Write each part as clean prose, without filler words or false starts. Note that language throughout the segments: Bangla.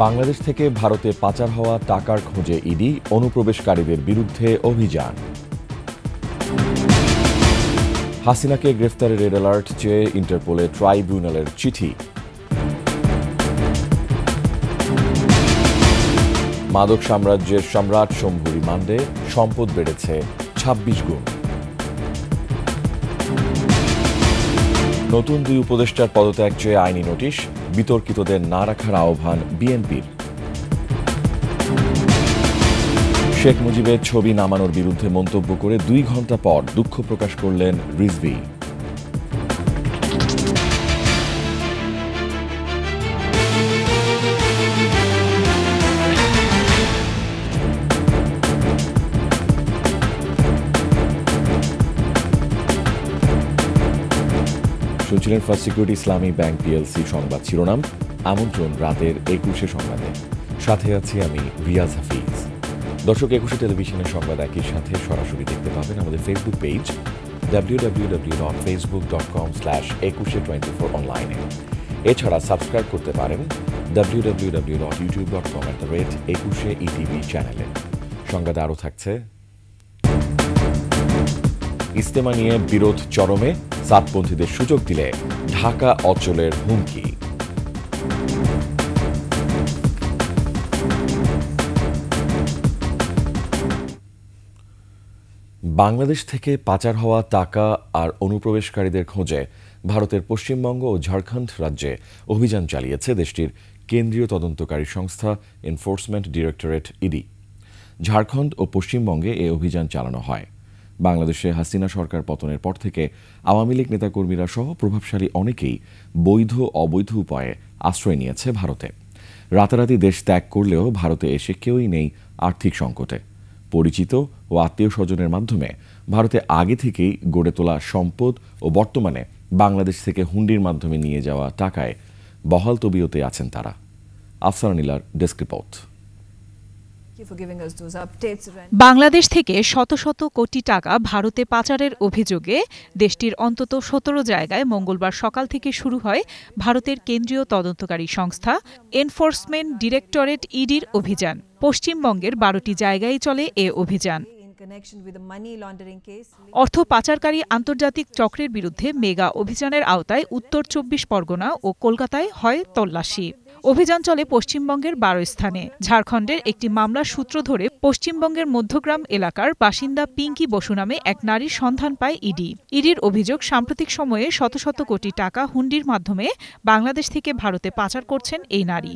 বাংলাদেশ থেকে ভারতে পাচার হওয়া টাকার খোঁজে ইডি, অনুপ্রবেশকারীদের বিরুদ্ধে অভিযান। হাসিনাকে গ্রেফতারের রেড অ্যালার্ট চেয়ে ইন্টারপোলে ট্রাইব্যুনালের চিঠি। মাদক সাম্রাজ্যের সম্রাট শম্ভু রিমান্ডে, সম্পদ বেড়েছে ২৬ গুণ। নতুন ২ উপদেষ্টার পদত্যাগ চেয়ে আইনি নোটিশ, বিতর্কিতদের না রাখার আহ্বান বিএনপির। শেখ মুজিবের ছবি নামানোর বিরুদ্ধে মন্তব্য করে ২ ঘণ্টা পর দুঃখ প্রকাশ করলেন রিজভী। শুনছিলেন ফার্স্ট সিকিউরিটি ইসলামী ব্যাংক পিএলসি সংবাদ শিরোনাম। আমন্ত্রণ রাতের ২১ সংবাদে, সাথে আছি আমি রিয়াজ হাফিজ। দর্শক, ২১ টেলিভিশনের সংবাদ একই সাথে সরাসরি দেখতে পাবেন আমাদের ফেসবুক পেজ www.facebook.com/2124 অনলাইনে। এছাড়া সাবস্ক্রাইব করতে পারেন www.youtube.com/21ETV চ্যানেলে। সংবাদে আরও থাকছে, ইস্তেমা নিয়ে বিরোধ চরমে, সাতপন্থীদের সুযোগ দিলে ঢাকা অচলের হুমকি। বাংলাদেশ থেকে পাচার হওয়া টাকা আর অনুপ্রবেশকারীদের খোঁজে ভারতের পশ্চিমবঙ্গ ও ঝাড়খণ্ড রাজ্যে অভিযান চালিয়েছে দেশটির কেন্দ্রীয় তদন্তকারী সংস্থা এনফোর্সমেন্ট ডিরেক্টরেট ইডি। ঝাড়খণ্ড ও পশ্চিমবঙ্গে এ অভিযান চালানো হয়। বাংলাদেশে হাসিনা সরকার পতনের পর থেকে আওয়ামী লীগ নেতাকর্মীরা সহ প্রভাবশালী অনেকেই বৈধ অবৈধ উপায়ে আশ্রয় নিয়েছে ভারতে। রাতারাতি দেশ ত্যাগ করলেও ভারতে এসে কেউই নেই আর্থিক সংকটে। পরিচিত ও আত্মীয় স্বজনের মাধ্যমে ভারতে আগে থেকেই গড়ে তোলা সম্পদ ও বর্তমানে বাংলাদেশ থেকে হুন্ডির মাধ্যমে নিয়ে যাওয়া টাকায় বহাল তবিয়তে আছেন তারা। আফসানা নীলার ডেস্ক রিপোর্ট। বাংলাদেশ থেকে শত শত কোটি টাকা ভারতে পাচারের অভিযোগে দেশটির অন্তত ১৭ জায়গায় মঙ্গলবার সকাল থেকে শুরু হয় ভারতের কেন্দ্রীয় তদন্তকারী সংস্থা এনফোর্সমেন্ট ডিরেক্টরেট ইডির অভিযান। পশ্চিমবঙ্গের ১২টি জায়গায় চলে এ অভিযান। অর্থ পাচারকারী আন্তর্জাতিক চক্রের বিরুদ্ধে মেগা অভিযানের আওতায় উত্তর ২৪ পরগনা ও কলকাতায় হয় তল্লাশি। অভিযান চলে পশ্চিমবঙ্গের ১২ স্থানে। ঝাড়খণ্ডের একটি মামলার সূত্র ধরে পশ্চিমবঙ্গের মধ্যগ্রাম এলাকার বাসিন্দা পিঙ্কি বসু নামে এক নারীর সন্ধান পায় ইডি। ইডির অভিযোগ, সাম্প্রতিক সময়ে শত শত কোটি টাকা হুন্ডির মাধ্যমে বাংলাদেশ থেকে ভারতে পাচার করছেন এই নারী।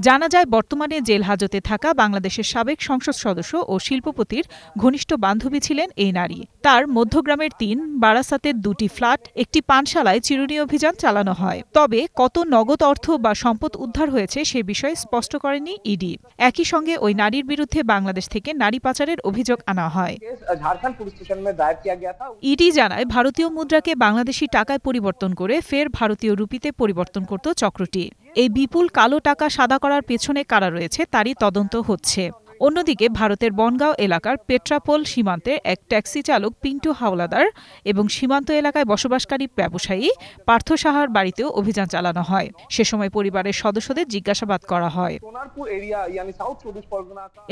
জানা যায়, বর্তমানে জেল হাজতে থাকা বাংলাদেশের সাবেক সংসদ সদস্য ও শিল্পপতির ঘনিষ্ঠ বান্ধবী ছিলেন এই নারী। তার মধ্যগ্রামের ৩, বারাসাতের ২টি ফ্ল্যাট, একটি পানশালায় চিরুনি অভিযান চালানো হয়। তবে কত নগদ অর্থ বা সম্পদ উদ্ধার হয়েছে সে বিষয়ে স্পষ্ট করেনি ইডি। একই সঙ্গে ওই নারীর বিরুদ্ধে বাংলাদেশ থেকে নারী পাচারের অভিযোগ আনা হয়। ইডি জানায়, ভারতীয় মুদ্রাকে বাংলাদেশি টাকায় পরিবর্তন করে ফের ভারতীয় রুপিতে পরিবর্তন করত চক্রটি। এই বিপুল কালো টাকা সাদা করার পেছনে কারা রয়েছে তারই তদন্ত হচ্ছে। অন্যদিকে ভারতের বনগাঁও এলাকার পেট্রাপোল সীমান্তে এক ট্যাক্সি চালক পিন্টু হাওলাদার এবং সীমান্ত এলাকায় বসবাসকারী ব্যবসায়ী পার্থ সাহার বাড়িতেও অভিযান চালানো হয়। সে সময় পরিবারের সদস্যদের জিজ্ঞাসাবাদ করা হয়।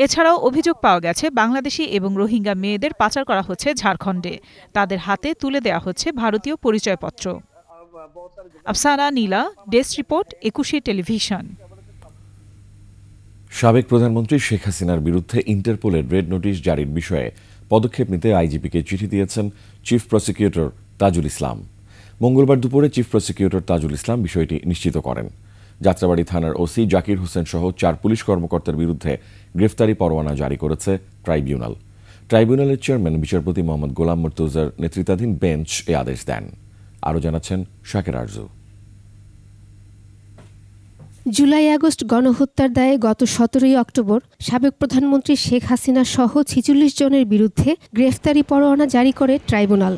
এছাড়াও অভিযোগ পাওয়া গেছে, বাংলাদেশি এবং রোহিঙ্গা মেয়েদের পাচার করা হচ্ছে ঝাড়খণ্ডে। তাদের হাতে তুলে দেওয়া হচ্ছে ভারতীয় পরিচয়পত্র। আফসানা নীলা, ডেস্ক রিপোর্ট, ২১ টেলিভিশন। সাবেক প্রধানমন্ত্রী শেখ হাসিনার বিরুদ্ধে ইন্টারপোলের রেড নোটিশ জারির বিষয়ে পদক্ষেপ নিতে আইজিপিকে চিঠি দিয়েছেন চিফ প্রসিকিউটর তাজুল ইসলাম। মঙ্গলবার দুপুরে চিফ প্রসিকিউটর তাজুল ইসলাম বিষয়টি নিশ্চিত করেন। যাত্রাবাড়ি থানার ওসি জাকির হোসেন সহ ৪ পুলিশ কর্মকর্তার বিরুদ্ধে গ্রেফতারি পরোয়ানা জারি করেছে ট্রাইব্যুনাল। ট্রাইব্যুনালের চেয়ারম্যান বিচারপতি মোহাম্মদ গোলাম মুর্তজার নেতৃত্বাধীন বেঞ্চ এ আদেশ দেন। আরও জানাচ্ছেন শাকের আরজু। জুলাই আগস্ট গণহত্যার দায়ে গত ১৭ই অক্টোবর সাবেক প্রধানমন্ত্রী শেখ হাসিনা সহ ৪৬ জনের বিরুদ্ধে গ্রেফতারি পরোয়ানা জারি করে ট্রাইব্যুনাল।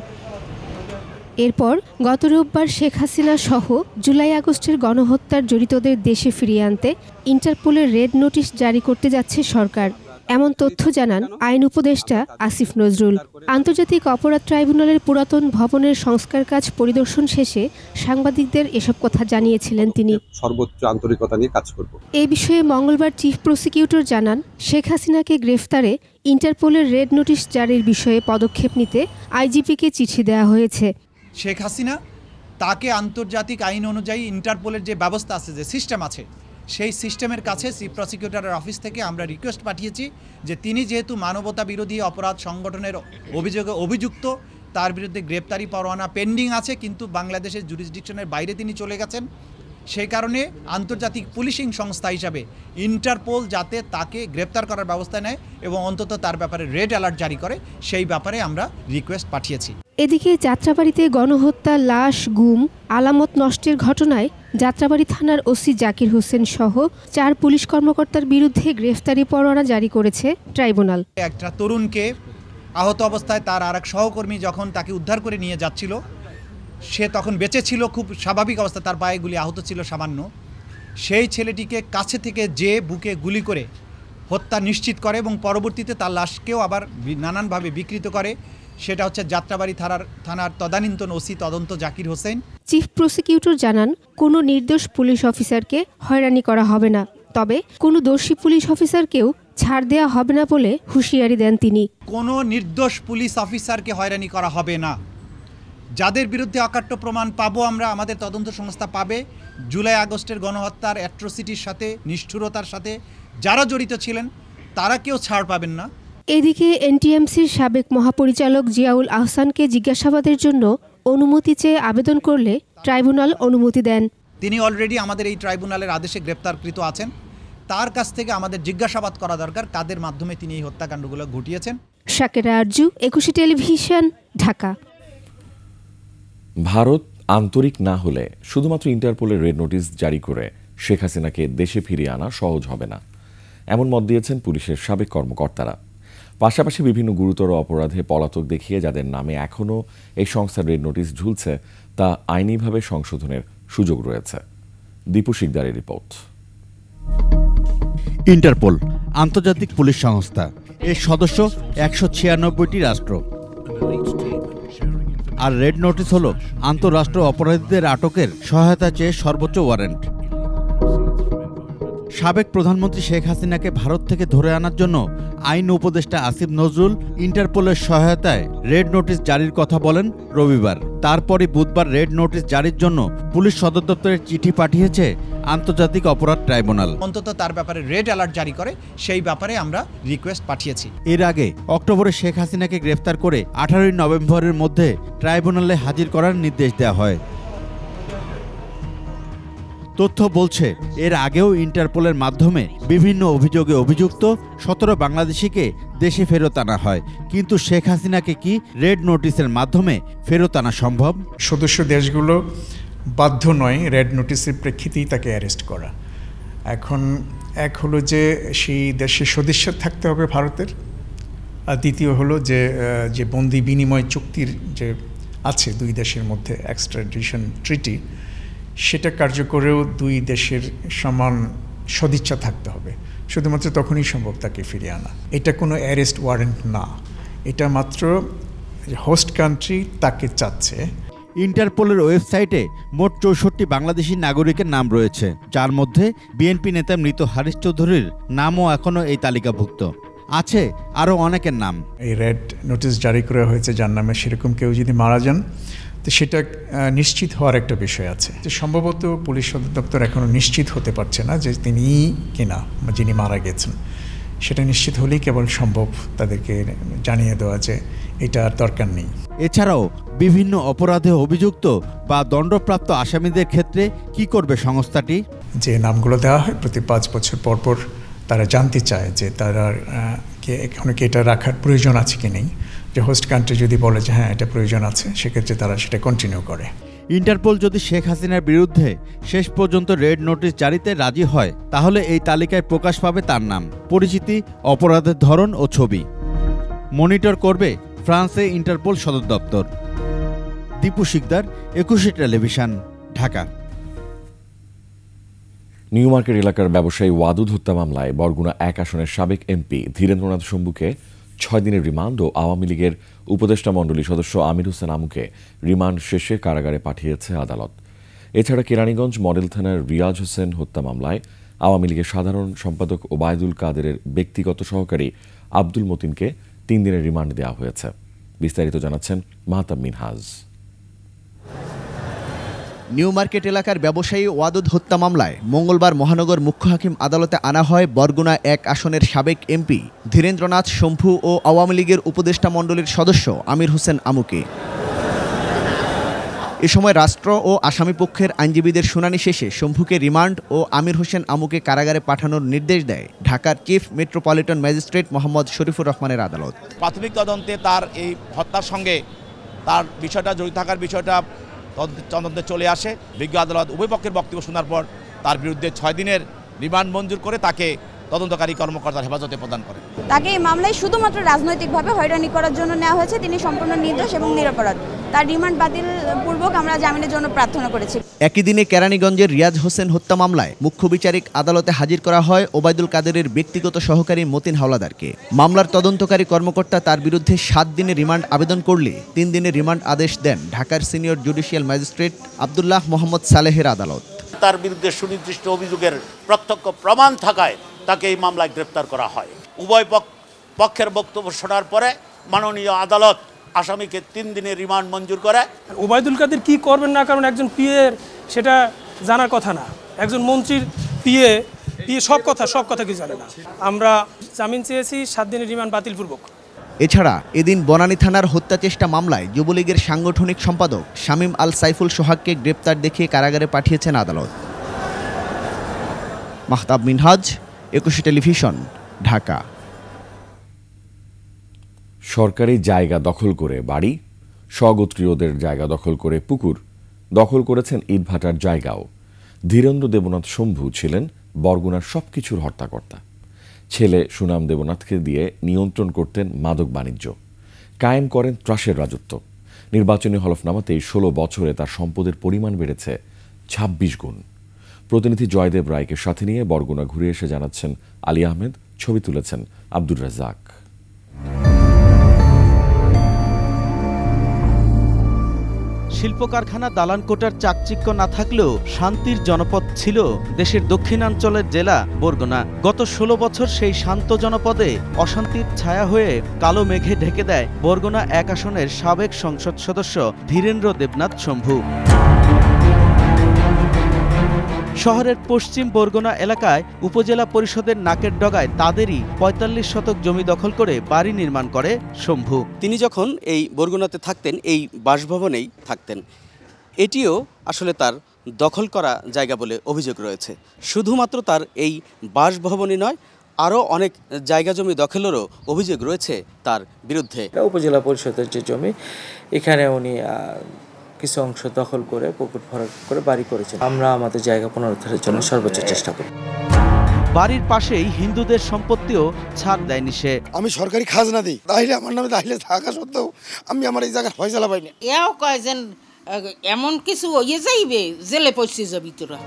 এরপর গত রোববার শেখ হাসিনা সহ জুলাই আগস্টের গণহত্যার জড়িতদের দেশে ফিরিয়ে আনতে ইন্টারপোলের রেড নোটিশ জারি করতে যাচ্ছে সরকার। এমন তথ্য জানান আইন উপদেষ্টা আসিফ নজরুল। আন্তর্জাতিক অপরাধ ট্রাইব্যুনালের পুরাতন ভবনের সংস্কার কাজ পরিদর্শন শেষে সাংবাদিকদের এসব কথা জানিয়েছিলেন তিনি। সর্বোচ্চ আন্তরিকতা নিয়ে কাজ করব। এই বিষয়ে মঙ্গলবার চিফ প্রসিকিউটর জানান, শেখ হাসিনাকে গ্রেফতারে ইন্টারপোলের রেড নোটিশ জারির বিষয়ে পদক্ষেপ নিতে আইজিপিকে চিঠি দেওয়া হয়েছে। শেখ হাসিনা তাকে আন্তর্জাতিক আইন অনুযায়ী ইন্টারপোলের যে ব্যবস্থা আছে, যে সিস্টেম আছে, সেই সিস্টেমের কাছে চিফ প্রসিকিউটরের অফিস থেকে আমরা রিকোয়েস্ট পাঠিয়েছি যে তিনি যেহেতু মানবতা বিরোধী অপরাধ সংগঠনের অভিযোগে অভিযুক্ত, তার বিরুদ্ধে গ্রেপ্তারি পরোয়ানা পেন্ডিং আছে, কিন্তু বাংলাদেশের জুরিসডিকশনের বাইরে তিনি চলে গেছেন। সেই কারণে আন্তর্জাতিক পুলিশিং সংস্থা হিসাবে ইন্টারপোল যাতে তাকে গ্রেপ্তার করার ব্যবস্থা নেয় এবং অন্তত তার ব্যাপারে রেড অ্যালার্ট জারি করে, সেই ব্যাপারে আমরা রিকোয়েস্ট পাঠিয়েছি। এদিকে যাত্রাবাড়িতে গণহত্যা, লাশ গুম, আলামত নষ্টের ঘটনায় যাত্রাবাড়ি থানার ওসি জাকির হোসেন সহ 4 পুলিশ কর্মকর্তার বিরুদ্ধে গ্রেফতারি পরোয়ানা জারি করেছে ট্রাইব্যুনাল। একটা তরুণকে আহত অবস্থায় তার আরেক সহকর্মী যখন তাকে উদ্ধার করে নিয়ে যাচ্ছিল, সে তখন বেঁচে ছিল, খুব স্বাভাবিক অবস্থা, তার পায়ে গুলি আহত ছিল সামান্য। সেই ছেলেটিকে কাছে থেকে যে বুকে গুলি করে হত্যা নিশ্চিত করে এবং পরবর্তীতে তার লাশকেও আবার নানানভাবে বিকৃত করে, সেটা হচ্ছে যাত্রাবাড়ি থানার তদানীন্তন ওসি তদন্ত জাকির হোসেন। চিফ প্রসিকিউটর জানান, কোনো নির্দোষ পুলিশ অফিসারকে হয়রানি করা হবে না, তবে কোনো দোষী পুলিশ অফিসারকেও ছাড় দেওয়া হবে না বলে হুঁশিয়ারি দেন তিনি। কোনো নির্দোষ পুলিশ অফিসারকে হয়রানি করা হবে না। যাদের বিরুদ্ধে অকাট্য প্রমাণ পাবো আমরা, আমাদের তদন্ত সংস্থা পাবে, জুলাই আগস্টের গণহত্যার অ্যাট্রোসিটির সাথে, নিষ্ঠুরতার সাথে যারা জড়িত ছিলেন তারা কেউ ছাড় পাবেন না। এদিকে এনটিএমসির সাবেক মহাপরিচালক জিয়াউল আহসানকে জিজ্ঞাসাবাদের জন্য অনুমতি চেয়ে আবেদন করলে ট্রাইব্যুনাল অনুমতি দেন। তিনি অলরেডি আমাদের এই ট্রাইব্যুনালের আদেশে গ্রেপ্তারকৃত আছেন। তার কাছ থেকে আমাদের জিজ্ঞাসাবাদ করা দরকার কাদের মাধ্যমে তিনি এই হত্যাকাণ্ডগুলো ঘটিয়েছেন। শাকেরা আরজু, একুশে টেলিভিশন, ঢাকা। ভারত আন্তরিক না হলে শুধুমাত্র ইন্টারপোলের রেড নোটিশ জারি করে শেখ হাসিনাকে দেশে ফিরিয়ে আনা সহজ হবে না, এমন মত দিয়েছেন পুলিশের সাবেক কর্মকর্তারা। পাশাপাশি বিভিন্ন গুরুতর অপরাধে পলাতক দেখিয়ে যাদের নামে এখনও এই সংস্থার রেড নোটিশ ঝুলছে তা আইনিভাবে সংশোধনের সুযোগ রয়েছে। দীপু শিকদারের রিপোর্ট। ইন্টারপোল আন্তর্জাতিক পুলিশ সংস্থা, এর সদস্য 196টি রাষ্ট্র। আর রেড নোটিশ হল আন্তঃরাষ্ট্র অপরাধীদের আটকের সহায়তা চেয়ে সর্বোচ্চ ওয়ারেন্ট। সাবেক প্রধানমন্ত্রী শেখ হাসিনাকে ভারত থেকে ধরে আনার জন্য আইন উপদেষ্টা আসিফ নজরুল ইন্টারপোলের সহায়তায় রেড নোটিশ জারির কথা বলেন রবিবার। তারপরই বুধবার রেড নোটিশ জারির জন্য পুলিশ সদর দপ্তরের চিঠি পাঠিয়েছে আন্তর্জাতিক অপরাধ ট্রাইব্যুনাল। অন্তত তার ব্যাপারে রেড অ্যালার্ট জারি করে, সেই ব্যাপারে আমরা রিকোয়েস্ট পাঠিয়েছি। এর আগে অক্টোবরে শেখ হাসিনাকে গ্রেফতার করে 18 নভেম্বরের মধ্যে ট্রাইব্যুনালে হাজির করার নির্দেশ দেওয়া হয়। তথ্য বলছে, এর আগেও ইন্টারপোলের মাধ্যমে বিভিন্ন অভিযোগে অভিযুক্ত 17 বাংলাদেশিকে দেশে ফেরত আনা হয়। কিন্তু শেখ হাসিনাকে কি রেড নোটিশের মাধ্যমে ফেরত আনা সম্ভব? সদস্য দেশগুলো বাধ্য নয় রেড নোটিশের প্রেক্ষিতেই তাকে অ্যারেস্ট করা। এখন এক হলো যে সেই দেশের সদস্য থাকতে হবে ভারতের, আর দ্বিতীয় হলো যে বন্দি বিনিময় চুক্তির যে আছে দুই দেশের মধ্যে, এক্সট্রাডিশন ট্রিটি, সেটা কার্যকরেও দুই দেশের সমান সদিচ্ছা থাকতে হবে। শুধুমাত্র তখনই সম্ভব তাকে ফিরিয়ে আনা। এটা কোনো অ্যারেস্ট ওয়ারেন্ট না, এটা মাত্র হোস্ট কান্ট্রি তাকে চাচ্ছে। ইন্টারপোলের ওয়েবসাইটে মোট 64 বাংলাদেশি নাগরিকের নাম রয়েছে, যার মধ্যে বিএনপি নেতা মৃত হারিস চৌধুরীর নামও এখনও এই তালিকাভুক্ত। আছে আরও অনেকের নাম। এই রেড নোটিশ জারি করা হয়েছে যার নামে, সেরকম কেউ যদি মারা যান তো সেটা নিশ্চিত হওয়ার একটা বিষয় আছে। যে সম্ভবত পুলিশ সদর দপ্তর এখনও নিশ্চিত হতে পারছে না যে তিনি কিনা যিনি মারা গেছেন। সেটা নিশ্চিত হলেই কেবল সম্ভব তাদেরকে জানিয়ে দেওয়া যে এটা আর দরকার নেই। এছাড়াও বিভিন্ন অপরাধে অভিযুক্ত বা দণ্ডপ্রাপ্ত আসামিদের ক্ষেত্রে কি করবে সংস্থাটি? যে নামগুলো দেওয়া হয় প্রতি 5 বছর পর পর তারা জানতে চায় যে তারা এখনো কি এটা রাখার প্রয়োজন আছে কি নেই। যে হোস্ট কান্ট্রি যদি বলে যে হ্যাঁ এটা প্রয়োজন আছে, সেক্ষেত্রে তারা সেটা কন্টিনিউ করে। ইন্টারপোল যদি শেখ হাসিনার বিরুদ্ধে শেষ পর্যন্ত রেড নোটিশ জারিতে রাজি হয়, তাহলে এই তালিকায় প্রকাশ পাবে তার নাম, পরিচিতি, অপরাধের ধরন ও ছবি। মনিটর করবে ফ্রান্সে ইন্টারপোল সদর দপ্তর। দীপু শিকদার, একুশে টেলিভিশন, ঢাকা। নিউ মার্কেট এলাকার ব্যবসায়ী ওয়াদুদ হত্যা মামলায় বরগুনা ১ আসনের সাবেক এমপি ধীরেন্দ্রনাথ শম্ভুকে ৬ দিনের রিমান্ড ও আওয়ামী লীগের উপদেষ্টা মণ্ডলী সদস্য আমির হোসেন আমুকে রিমান্ড শেষে কারাগারে পাঠিয়েছে আদালত। এছাড়া কেরানীগঞ্জ মডেল থানার রিয়াজ হোসেন হত্যা মামলায় আওয়ামী লীগের সাধারণ সম্পাদক ওবায়দুল কাদেরের ব্যক্তিগত সহকারী আব্দুল মতিনকে ৩ দিনের রিমান্ড দেওয়া হয়েছে। বিস্তারিত জানাচ্ছেন মাহতাব মিনহাজ। নিউ মার্কেট এলাকার ব্যবসায়ী ওয়াদুদ হত্যা মামলায় মঙ্গলবার মহানগর মুখ্য হাকিম আদালতে আনা হয় বরগুনা ১ আসনের সাবেক এমপি ধীরেন্দ্রনাথ শম্ভু ও আওয়ামী লীগের উপদেষ্টা মণ্ডলীর সদস্য আমির হোসেন আমুকে। এ সময় রাষ্ট্র ও আসামি পক্ষের আইনজীবীদের শুনানি শেষে শম্ভুকে রিমান্ড ও আমির হোসেন আমুকে কারাগারে পাঠানোর নির্দেশ দেয় ঢাকার chief metropolitan magistrate Mohammad Sharifur রহমানের আদালত। প্রাথমিক তদন্তে তার এই হত্যার সঙ্গে তার বিষয়টা জড়িত থাকার বিষয়টা তদন্তে চলে আসে। বিজ্ঞ আদালত উভয় পক্ষের বক্তব্য শোনার পর তার বিরুদ্ধে ৬ দিনের রিমান্ড মঞ্জুর করে তাকে তদন্তকারী কর্মকর্তার হেফাজতে প্রদান করে। তাকে এই মামলায় শুধুমাত্র রাজনৈতিকভাবে হয়রানি করার জন্য নেওয়া হয়েছে। তিনি সম্পূর্ণ নির্দোষ এবং নিরপরাধ। তার রিমান্ড বাতিল পূর্বক আমরা জামিনের জন্য প্রার্থনা করেছি। একই দিনে কেরানীগঞ্জের রিয়াজ হোসেন হত্যা মামলায় মুখ্য বিচারিক আদালতে হাজির করা হয় ওবায়দুল কাদেরের ব্যক্তিগত সহকারী মতিন হাওলাদারকে। মামলার তদন্তকারী কর্মকর্তা তার বিরুদ্ধে ৭ দিনের রিমান্ড আবেদন করলে ৩ দিনের রিমান্ড আদেশ দেন ঢাকার senior judicial magistrate Abdullah Mohammad সালেহের আদালত। তার বিরুদ্ধে সুনির্দিষ্ট অভিযোগের প্রত্যক্ষ প্রমাণ থাকায় তাকে এই মামলায় গ্রেপ্তার করা হয়। উভয় পক্ষের বক্তব্য শোনার পরে মাননীয় আদালত আসামিকে ৩ দিনের রিমান্ড মঞ্জুর করে। ওবায়দুল কাদের কি করবেন না কারণ একজন পিএর সেটা জানার কথা না। একজন মন্ত্রীর পিএ সব কথা কি জানে না। আমরা জামিন চেয়েছি ৭ দিনের রিমান্ড বাতিলপূর্বক। এছাড়া এদিন বনানী থানার হত্যা চেষ্টা মামলায় যুবলীগের সাংগঠনিক সম্পাদক শামীম আল সাইফুল সোহাগকে গ্রেপ্তার দেখিয়ে কারাগারে পাঠিয়েছেন আদালত। মাহতাব মিনহাজ, ২১ টেলিভিশন, ঢাকা। সরকারি জায়গা দখল করে বাড়ি, স্বগোত্রীয়দের জায়গা দখল করে পুকুর, দখল করেছেন ইটভাটার জায়গাও। ধীরেন্দ্র দেবনাথ শম্ভু ছিলেন বরগুনার সবকিছুর হর্তাকর্তা। ছেলে সুনাম দেবনাথকে দিয়ে নিয়ন্ত্রণ করতেন মাদক বাণিজ্য, কায়েম করেন ত্রাসের রাজত্ব। নির্বাচনী হলফনামাতেই ১৬ বছরে তার সম্পদের পরিমাণ বেড়েছে ২৬ গুণ। প্রতিনিধি জয়দেব রায়কে সাথে নিয়ে বরগুনা ঘুরে এসে জানাচ্ছেন আলী আহমেদ, ছবি তুলেছেন আব্দুর রাজ্জাক। শিল্প কারখানা দালান কোটার চাকচিক্য না থাকলেও শান্তির জনপদ ছিল দেশের দক্ষিণাঞ্চলের জেলা বরগুনা। গত ১৬ বছর সেই শান্ত জনপদে অশান্তির ছায়া হয়ে কালো মেঘে ঢেকে দেয় বরগুনা ১ আসনের সাবেক সংসদ সদস্য ধীরেন্দ্র দেবনাথ শম্ভু। শহরের পশ্চিম বরগুনা এলাকায় উপজেলা পরিষদের নাকের ডগায় তাদেরই ৪৫ শতক জমি দখল করে বাড়ি নির্মাণ করে শম্ভু। তিনি যখন এই বরগুনাতে থাকতেন এই বাসভবনেই থাকতেন। এটিও আসলে তার দখল করা জায়গা বলে অভিযোগ রয়েছে। শুধুমাত্র তার এই বাসভবনই নয়, আরও অনেক জায়গা জমি দখলেরও অভিযোগ রয়েছে তার বিরুদ্ধে। উপজেলা পরিষদের যে জমি, এখানে উনি কিছু অংশ দখল করে পুকুর ভরাট করে বাড়ি করেছেন। আমরা আমাদের জায়গা পুনরুদ্ধারের জন্য সর্বোচ্চ চেষ্টা করি। বাড়ির পাশেই হিন্দুদের সম্পত্তিও ছাড় দেয়নি সে। আমি সরকারি খাজনা দিই, তাহলে আমার নামে তাহলে থাকা সত্ত্বেও আমি আমার এই জায়গায় ফয়সালা পাইনি। এও কয় যেন এমন কিছু হয়ে যাইবে জেলে পৌঁছে যাবি তোরা।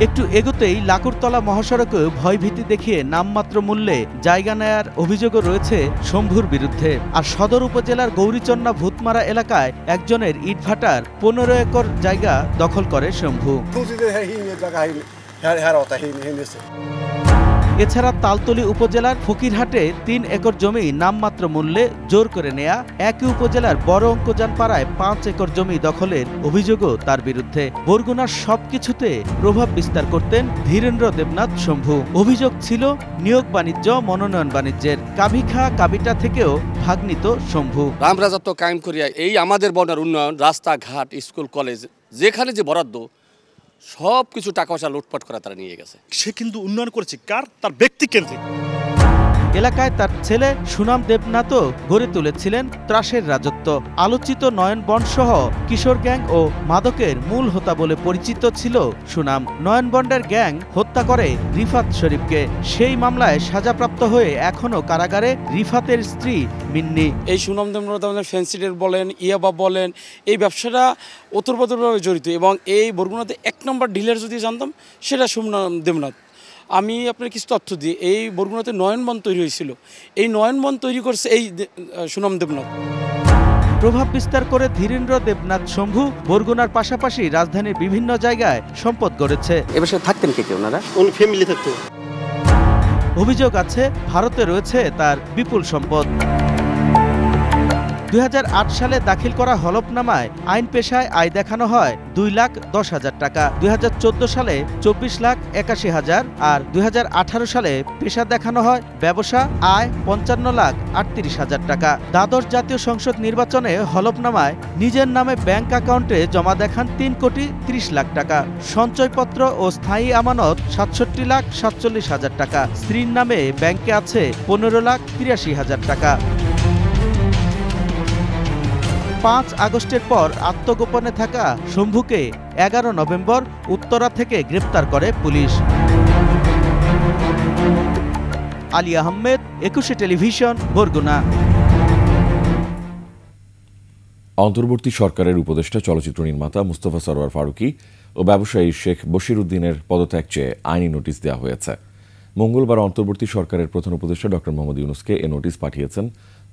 একটু এগোতেই লাকুরতলা মহাসড়কে ভয়ভীতি দেখিয়ে নামমাত্র মূল্যে জায়গা নেয়ার অভিযোগও রয়েছে শম্ভুর বিরুদ্ধে। আর সদর উপজেলার গৌরীচন্না ভূতমারা এলাকায় একজনের ইটভাটার ১৫ একর জায়গা দখল করে শম্ভু। এছাড়া তালতলী উপজেলার ফকিরহাটে ৩ একর জমি নামমাত্র মূল্যে জোর করে নেয়া, একই উপজেলার বড় অঙ্কজান পাড়ায় ৫ একর জমি দখলের অভিযোগও তার বিরুদ্ধে। বরগুনার সবকিছুতে প্রভাব বিস্তার করতেন ধীরেন্দ্র দেবনাথ শম্ভু। অভিযোগ ছিল নিয়োগ বাণিজ্য, মনোনয়ন বাণিজ্যের। কাবিখা কাবিটা থেকেও ভাগ নিত শম্ভু। রামরাজত্ব কায়েম করিয়া এই আমাদের বর্ণার উন্নয়ন, রাস্তাঘাট, স্কুল, কলেজ, যেখানে যে বরাদ্দ সব কিছু টাকা পয়সা লুটপাট করা তারা নিয়ে গেছে। সে কিন্তু উন্নয়ন করেছে কার? তার ব্যক্তি কেন্দ্রিক। এলাকায় তার ছেলে সুনাম দেবনাথও গড়ে তুলেছিলেন ত্রাসের রাজত্ব। আলোচিত নয়ন বন্ড সহ কিশোর গ্যাং ও মাদকের মূল হোতা বলে পরিচিত ছিল সুনাম। নয়ন বন্ডের গ্যাং হত্যা করে রিফাত শরীফকে। সেই মামলায় সাজাপ্রাপ্ত হয়ে এখনও কারাগারে রিফাতের স্ত্রী মিন্নি। এই সুনাম দেবনাথ আমাদের ফ্যান্সিডের বলেন, ইয়াবা বলেন, এই ব্যবসাটা ওতপ্রোতভাবে জড়িত। এবং এই বরগুনাতে 1 নম্বর ডিলার যদি জানতাম সেটা সুনাম দেবনাথ। আমি আপনার কিছু তথ্য দিই, এই বরগুনাতে নয়নবন তৈরি হয়েছিল, এই নয়নবন তৈরি করছে এই সুনাম দেবনাথ। প্রভাব বিস্তার করে ধীরেন্দ্র দেবনাথ শম্ভু বরগুনার পাশাপাশি রাজধানীর বিভিন্ন জায়গায় সম্পদ গড়েছে। এ বিষয়ে থাকতেন কে ওনারা? ওর ফ্যামিলি থাকতো। অভিযোগ আছে ভারতে রয়েছে তার বিপুল সম্পদ। 2008 সালে দাখিল করা হলফনামায় আইন পেশায় আয় দেখানো হয় 2,10,000 টাকা। 2014 সালে 24,81,000 আর 2018 সালে পেশা দেখানো হয় ব্যবসা আয় 55,38,000 টাকা। দ্বাদশ জাতীয় সংসদ নির্বাচনে হলফনামায় নিজের নামে ব্যাংক অ্যাকাউন্টে জমা দেখান 3,30,00,000 টাকা। সঞ্চয়পত্র ও স্থায়ী আমানত 67,47,000 টাকা। স্ত্রীর নামে ব্যাংকে আছে 15,83,000 টাকা। 5 আগস্টের পর আত্মগোপনে থাকা শম্ভুকে 11 নভেম্বর উত্তরা থেকে গ্রেপ্তার করে পুলিশ। আলী আহমেদ, 21 টেলিভিশন, বরগুনা। অন্তর্বর্তী সরকারের উপদেষ্টা চলচ্চিত্র নির্মাতা মুস্তফা সরোয়ার ফারুকী ও ব্যবসায়ী শেখ বশির উদ্দিনের পদত্যাগ চেয়ে আইনি নোটিশ দেওয়া হয়েছে। মঙ্গলবার অন্তর্বর্তী সরকারের প্রধান উপদেষ্টা ড মোহাম্মদ ইউনূসকে এ নোটিশ পাঠিয়েছেন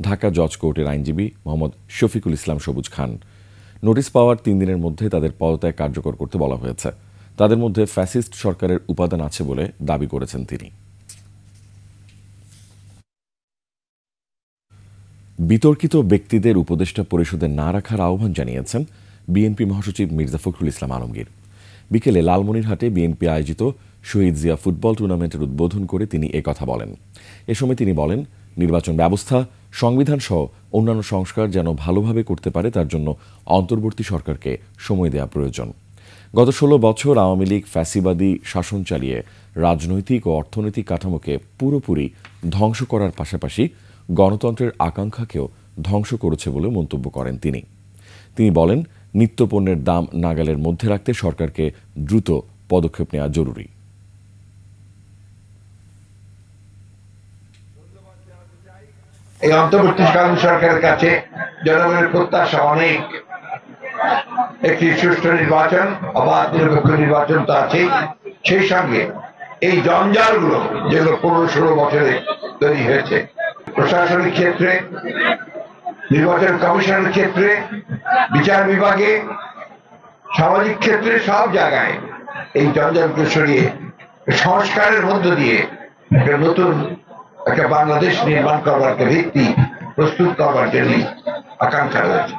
ঢাকা জজ কোর্টের আইনজীবী মোহাম্মদ শফিকুল ইসলাম সবুজ খান। নোটিশ পাওয়ার 3 দিনের মধ্যে তাদের পদত্যাগ কার্যকর করতে বলা হয়েছে। তাদের মধ্যে ফ্যাসিস্ট সরকারের উপাদান আছে বলে দাবি করেছেন তিনি। বিতর্কিত ব্যক্তিদের উপদেষ্টা পরিষদে না রাখার আহ্বান জানিয়েছেন বিএনপি মহাসচিব মির্জা ফখরুল ইসলাম আলমগীর। বিকেলে লালমনিরহাটে বিএনপি আয়োজিত শহীদ জিয়া ফুটবল টুর্নামেন্টের উদ্বোধন করে তিনি একথা বলেন। এ সময় তিনি বলেন, নির্বাচন ব্যবস্থা, সংবিধান সহ অন্যান্য সংস্কার যেন ভালোভাবে করতে পারে তার জন্য অন্তর্বর্তী সরকারকে সময় দেওয়া প্রয়োজন। গত 16 বছর আওয়ামী লীগ ফ্যাসিবাদী শাসন চালিয়ে রাজনৈতিক ও অর্থনৈতিক কাঠামোকে পুরোপুরি ধ্বংস করার পাশাপাশি গণতন্ত্রের আকাঙ্ক্ষাকেও ধ্বংস করেছে বলে মন্তব্য করেন তিনি। তিনি বলেন, নিত্যপণ্যের দাম নাগালের মধ্যে রাখতে সরকারকে দ্রুত পদক্ষেপ নেওয়া জরুরি। এই অন্তর্বর্তীকালীন সরকারের কাছে জনগণের প্রত্যাশা অনেক। একটি সুষ্ঠু নির্বাচন, অবাধ নিরপেক্ষ নির্বাচন তো আছেই, সেই সঙ্গে এই জঞ্জালগুলো যেগুলো 15-16 বছরে তৈরি হয়েছে, প্রশাসনিক ক্ষেত্রে, নির্বাচন কমিশনের ক্ষেত্রে, বিচার বিভাগে, সামাজিক ক্ষেত্রে, সব জায়গায় এই জঞ্জালকে সরিয়ে সংস্কারের মধ্য দিয়ে একটা নতুন একটা বাংলাদেশ নির্মাণ করবার একটা ভিত্তি প্রস্তুত করবার জন্য আকাঙ্ক্ষা রয়েছে।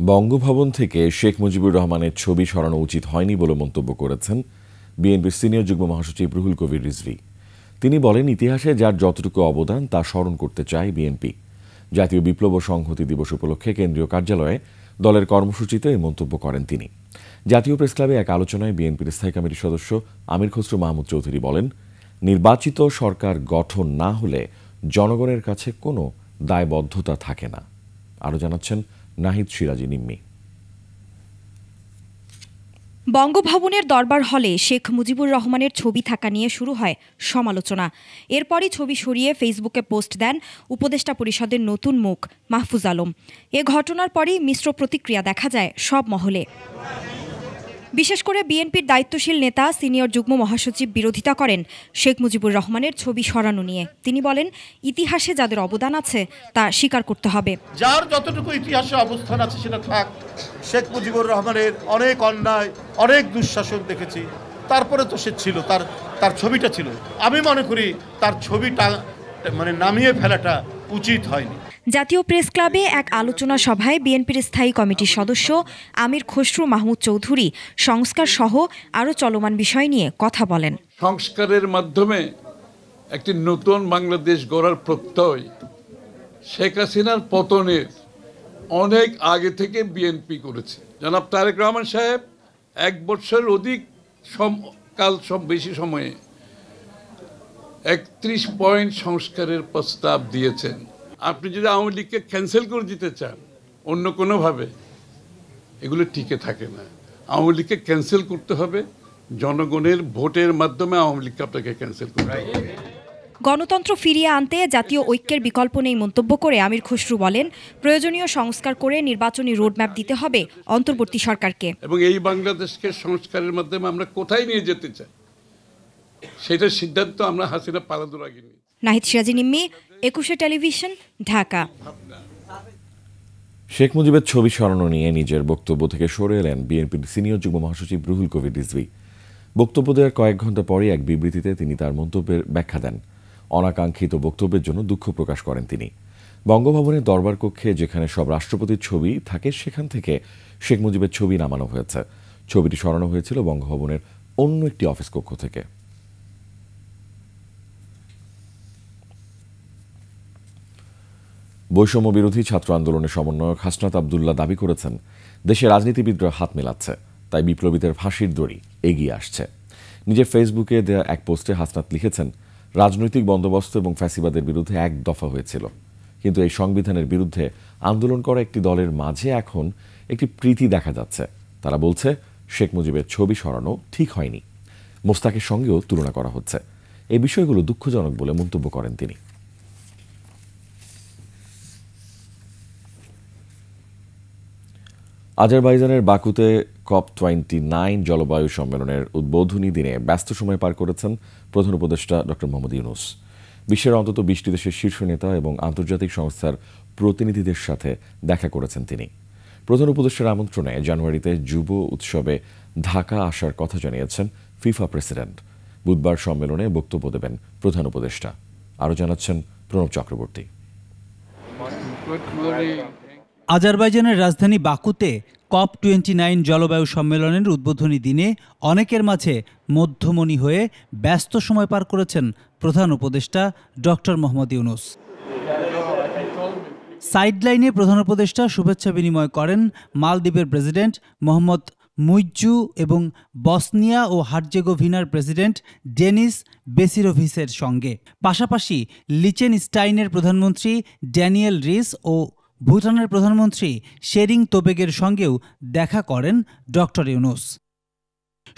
বঙ্গভবন থেকে শেখ মুজিবুর রহমানের ছবি সরানো উচিত হয়নি বলে মন্তব্য করেছেন বিএনপির সিনিয়র যুগ্ম মহাসচিব রুহুল কবির রিজভী। তিনি বলেন, ইতিহাসে যার যতটুকু অবদান তা স্মরণ করতে চায় বিএনপি। জাতীয় বিপ্লব ও সংহতি দিবস উপলক্ষে কেন্দ্রীয় কার্যালয়ে দলের কর্মসূচিতে এই মন্তব্য করেন তিনি। জাতীয় প্রেসক্লাবে এক আলোচনায় বিএনপির স্থায়ী কমিটির সদস্য আমির খসরু মাহমুদ চৌধুরী বলেন, নির্বাচিত সরকার গঠন না হলে জনগণের কাছে কোনো দায়বদ্ধতা থাকে না। আরও জানাচ্ছেন নাহিদ সিরাজি নিম্মি। বঙ্গভবনের দরবার হলে শেখ মুজিবুর রহমানের ছবি থাকা নিয়ে শুরু হয় সমালোচনা। এরপরই ছবি সরিয়ে ফেসবুকে পোস্ট দেন উপদেষ্টা পরিষদের নতুন মুখ মাহফুজ আলম। এ ঘটনার পরই মিশ্র প্রতিক্রিয়া দেখা যায় সব মহলে। বিশেষ করে বিএনপির দায়িত্বশীল নেতা সিনিয়র যুগ্ম মহাসচিব বিরোধিতা করেন শেখ মুজিবুর রহমানের ছবি সরানো নিয়ে। তিনি বলেন, ইতিহাসে যাদের অবদান আছে তা স্বীকার করতে হবে। যার যতটুকু ইতিহাসে অবস্থান আছে সেটা থাক। শেখ মুজিবুর রহমানের অনেক অন্যায়, অনেক দুঃশাসন দেখেছি, তারপরে তো সে ছিল, তার ছবিটা ছিল। আমি মনে করি তার ছবিটা নামিয়ে ফেলাটা উচিত হয়নি। জাতীয় প্রেস ক্লাবে এক আলোচনা সভায় বিএনপির স্থায়ী কমিটির সদস্য আমির খসরু মাহমুদ চৌধুরী সংস্কার সহ আরও চলমান বিষয় নিয়ে কথা বলেন। সংস্কারের মাধ্যমে একটি নতুন বাংলাদেশ গড়ার প্রত্যয় শেখ হাসিনার পতনের অনেক আগে থেকে বিএনপি করেছে। জনাব তারেক রহমান সাহেব 1 বছরের অধিক বেশি সময়ে 31 পয়েন্ট সংস্কারের প্রস্তাব দিয়েছেন। আপনি যদি আওয়ামী লীগকে ক্যান্সেল করে দিতে চান অন্য কোনোভাবে, এগুলো টিকে থাকে না। আওয়ামী লীগকে ক্যান্সেল করতে হবে, জনগণের ভোটের মাধ্যমে আওয়ামী লীগকে আপনাকে ক্যান্সেল করতে হবে। গণতন্ত্র ফিরিয়ে আনতে জাতীয় ঐক্যের বিকল্প নেই মন্তব্য করে আমির খসরু বলেন, প্রয়োজনীয় সংস্কার করে নির্বাচনী রোডম্যাপ দিতে হবে অন্তর্বর্তী সরকারকে। এবং এই বাংলাদেশকে সংস্কারের মাধ্যমে আমরা কোথায় নিয়ে যেতে চাই সেটার সিদ্ধান্ত আমরা হাসিনা পালানোর আগে নিই। নাহিদ সিরাজি নিম্মি, 21 টেলিভিশন, ঢাকা। শেখ মুজিবের ছবি সরানো নিয়ে নিজের বক্তব্য থেকে সরে এলেন বিএনপির সিনিয়র যুগ্ম মহাসচিব রুহুল কবির রিজভী। বক্তব্য দেওয়ার কয়েক ঘণ্টা পরে এক বিবৃতিতে তিনি তার মন্তব্যের ব্যাখ্যা দেন। অনাকাঙ্ক্ষিত বক্তব্যের জন্য দুঃখ প্রকাশ করেন তিনি। বঙ্গভবনের দরবার কক্ষে যেখানে সব রাষ্ট্রপতির ছবি থাকে সেখান থেকে শেখ মুজিবের ছবি নামানো হয়েছে। ছবিটি সরানো হয়েছিল বঙ্গভবনের অন্য একটি অফিস কক্ষ থেকে। বৈষম্য বিরোধী ছাত্র আন্দোলনের সমন্বয়ক হাসনাত আবদুল্লাহ দাবি করেছেন, দেশে রাজনীতিবিদরা হাত মেলাচ্ছে, তাই বিপ্লবীদের ফাঁসির দড়ি এগিয়ে আসছে। নিজের ফেসবুকে দেয়া এক পোস্টে হাসনাত লিখেছেন, রাজনৈতিক বন্দোবস্ত এবং ফ্যাসিবাদের বিরুদ্ধে এক দফা হয়েছিল, কিন্তু এই সংবিধানের বিরুদ্ধে আন্দোলন করা একটি দলের মাঝে এখন একটি প্রীতি দেখা যাচ্ছে। তারা বলছে শেখ মুজিবের ছবি সরানো ঠিক হয়নি, মোস্তাকের সঙ্গেও তুলনা করা হচ্ছে। এই বিষয়গুলো দুঃখজনক বলে মন্তব্য করেন তিনি। আজারবাইজানের বাকুতে COP29 জলবায়ু সম্মেলনের উদ্বোধনী দিনে ব্যস্ত সময় পার করেছেন প্রধান উপদেষ্টা ডক্টর মোহাম্মদ ইউনূস। বিশ্বের অন্তত 20টি দেশের শীর্ষ নেতা এবং আন্তর্জাতিক সংস্থার প্রতিনিধিদের সাথে দেখা করেছেন তিনি। প্রধান উপদেষ্টার আমন্ত্রণে জানুয়ারিতে যুব উৎসবে ঢাকা আসার কথা জানিয়েছেন ফিফা প্রেসিডেন্ট। বুধবার সম্মেলনে বক্তব্য দেবেন প্রধান উপদেষ্টা। আরও জানাচ্ছেন প্রণব চক্রবর্তী। আজারবাইজানের রাজধানী বাকুতে COP29 জলবায়ু সম্মেলনের উদ্বোধনী দিনে অনেকের মাঝে মধ্যমণি হয়ে ব্যস্ত সময় পার করেছেন প্রধান উপদেষ্টা ডক্টর মোহাম্মদ ইউনূস। সাইডলাইনে প্রধান উপদেষ্টা শুভেচ্ছা বিনিময় করেন মালদ্বীপের প্রেসিডেন্ট মোহাম্মদ মুইজ্জু এবং বসনিয়া ও হার্জেগোভিনার প্রেসিডেন্ট ডেনিস বেসিরোভিসের সঙ্গে। পাশাপাশি লিচেনস্টাইনের প্রধানমন্ত্রী ড্যানিয়েল রিস ও ভুটানের প্রধানমন্ত্রী শেরিং তোবেগের সঙ্গেও দেখা করেন ডক্টর ইউনূস।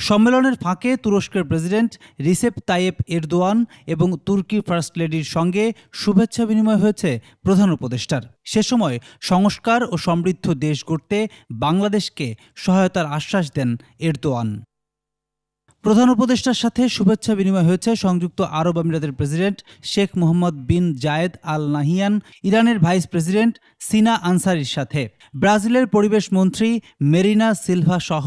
সম্মেলনের ফাঁকে তুরস্কের প্রেসিডেন্ট রিসেপ তাইয়েপ এরদোয়ান এবং তুর্কি ফার্স্ট লেডির সঙ্গে শুভেচ্ছা বিনিময় হয়েছে প্রধান উপদেষ্টার। সে সময় সংস্কার ও সমৃদ্ধ দেশ গড়তে বাংলাদেশকে সহায়তার আশ্বাস দেন এরদোয়ান। প্রধান উপদেষ্টার সাথে শুভেচ্ছা বিনিময় হয়েছে সংযুক্ত আরব আমিরাতের প্রেসিডেন্ট শেখ মোহাম্মদ বিন জায়েদ আল নাহিয়ান, ইরানের ভাইস প্রেসিডেন্ট সিনা আনসারির সাথে, ব্রাজিলের পরিবেশ মন্ত্রী মেরিনা সিলভা সহ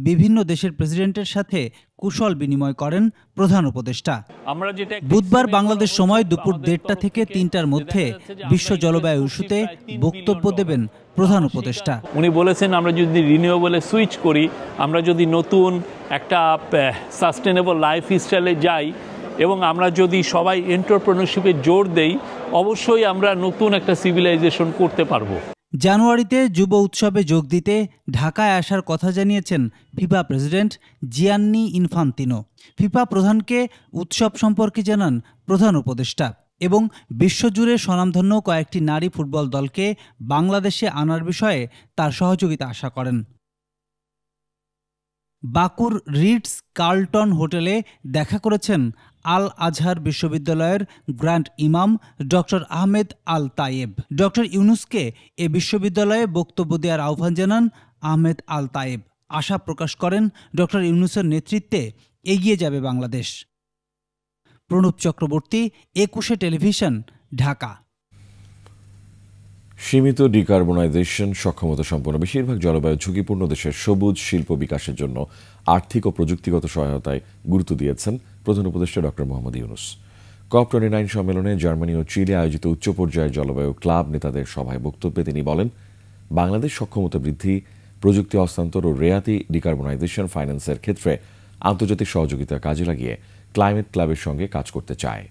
বিভিন্ন দেশের প্রেসিডেন্টের সাথে কুশল বিনিময় করেন প্রধান উপদেষ্টা। বুধবার বাংলাদেশ সময় দুপুর 1:30 থেকে 3টার মধ্যে বিশ্ব জলবায়ু ইস্যুতে বক্তব্য দেবেন প্রধান উপদেষ্টা। উনি বলেছেন, আমরা যদি রিনিউয়েবলে সুইচ করি, আমরা যদি নতুন একটা সাস্টেনেবল লাইফ স্টাইলে যাই এবং আমরা যদি সবাই এন্টারপ্রেনারশিপে জোর দেই, অবশ্যই আমরা নতুন একটা সিভিলাইজেশন করতে পারবো। জানুয়ারিতে যুব উৎসবে যোগ দিতে ঢাকায় আসার কথা জানিয়েছেন FIFA president Gianni Infantino. FIFA প্রধানকে উৎসব সম্পর্কে জানান প্রধান উপদেষ্টা এবং বিশ্বজুড়ে স্বনামধন্য কয়েকটি নারী ফুটবল দলকে বাংলাদেশে আনার বিষয়ে তার সহযোগিতা আশা করেন। বাকুর রিটস কার্লটন হোটেলে দেখা করেছেন আল আজহার বিশ্ববিদ্যালয়ের গ্র্যান্ড ইমাম ডক্টর আহমেদ আল তায়েব। ডক্টর ইউনূসকে এ বিশ্ববিদ্যালয়ে বক্তব্য দেওয়ার আহ্বান জানান আহমেদ আল তায়েব। আশা প্রকাশ করেন ডক্টর ইউনূসের নেতৃত্বে এগিয়ে যাবে বাংলাদেশ। প্রণব চক্রবর্তী, 21 টেলিভিশন, ঢাকা। সীমিত ডিকার্বনাইজেশন সক্ষমতা সম্পন্ন বেশিরভাগ জলবায়ু ঝুঁকিপূর্ণ দেশের সবুজ শিল্প বিকাশের জন্য আর্থিক ও প্রযুক্তিগত সহায়তায় গুরুত্ব দিয়েছেন প্রধান উপদেষ্টা ডক্টর মোহাম্মদ ইউনূস। COP29 সম্মেলনে জার্মানি ও চিলে আয়োজিত উচ্চ পর্যায়ের জলবায়ু ক্লাব নেতাদের সভায় বক্তব্যে তিনি বলেন, বাংলাদেশ সক্ষমতা বৃদ্ধি, প্রযুক্তি হস্তান্তর ও রেয়াতি ডিকার্বনাইজেশন ফাইন্যান্সের ক্ষেত্রে আন্তর্জাতিক সহযোগিতা কাজে লাগিয়ে ক্লাইমেট ক্লাবের সঙ্গে কাজ করতে চায়।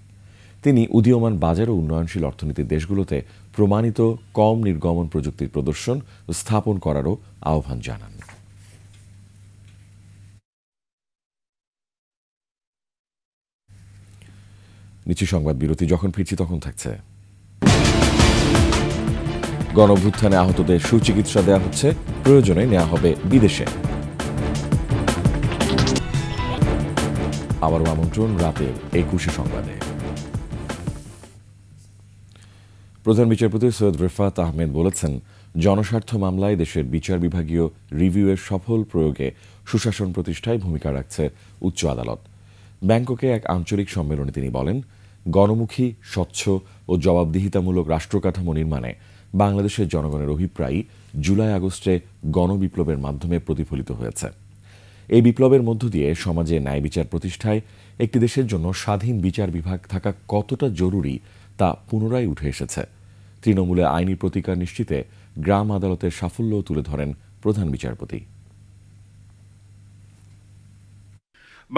তিনি উদীয়মান বাজার ও উন্নয়নশীল অর্থনীতির দেশগুলোতে প্রমাণিত কম নির্গমন প্রযুক্তির প্রদর্শন ও স্থাপন করারও আহ্বান জানান। নিচু সংবাদ বিরতি, যখন ফিরছি তখন থাকছে। গণঅভ্যুত্থানে আহতদের সুচিকিৎসা দেওয়া হচ্ছে, প্রয়োজনে নেওয়া হবে বিদেশে। আবারও আমন্ত্রণ রাতের 21 সংবাদে। প্রধান বিচারপতি সৈয়দ রেফাত আহমেদ বলেছেন, জনস্বার্থ মামলায় দেশের বিচার বিভাগীয় রিভিউয়ের সফল প্রয়োগে সুশাসন প্রতিষ্ঠায় ভূমিকা রাখছে উচ্চ আদালত। ব্যাংককে এক আঞ্চলিক সম্মেলনে তিনি বলেন, গণমুখী, স্বচ্ছ ও জবাবদিহিতামূলক রাষ্ট্রকাঠামো নির্মাণে বাংলাদেশের জনগণের অভিপ্রায় জুলাই আগস্টে গণবিপ্লবের মাধ্যমে প্রতিফলিত হয়েছে। এই বিপ্লবের মধ্য দিয়ে সমাজে ন্যায় বিচার প্রতিষ্ঠায় একটি দেশের জন্য স্বাধীন বিচার বিভাগ থাকা কতটা জরুরি তা পুনরায় উঠে এসেছে। তৃণমূলে আইনি প্রতিকার নিশ্চিতে গ্রাম আদালতের সাফল্যও তুলে ধরেন প্রধান বিচারপতি।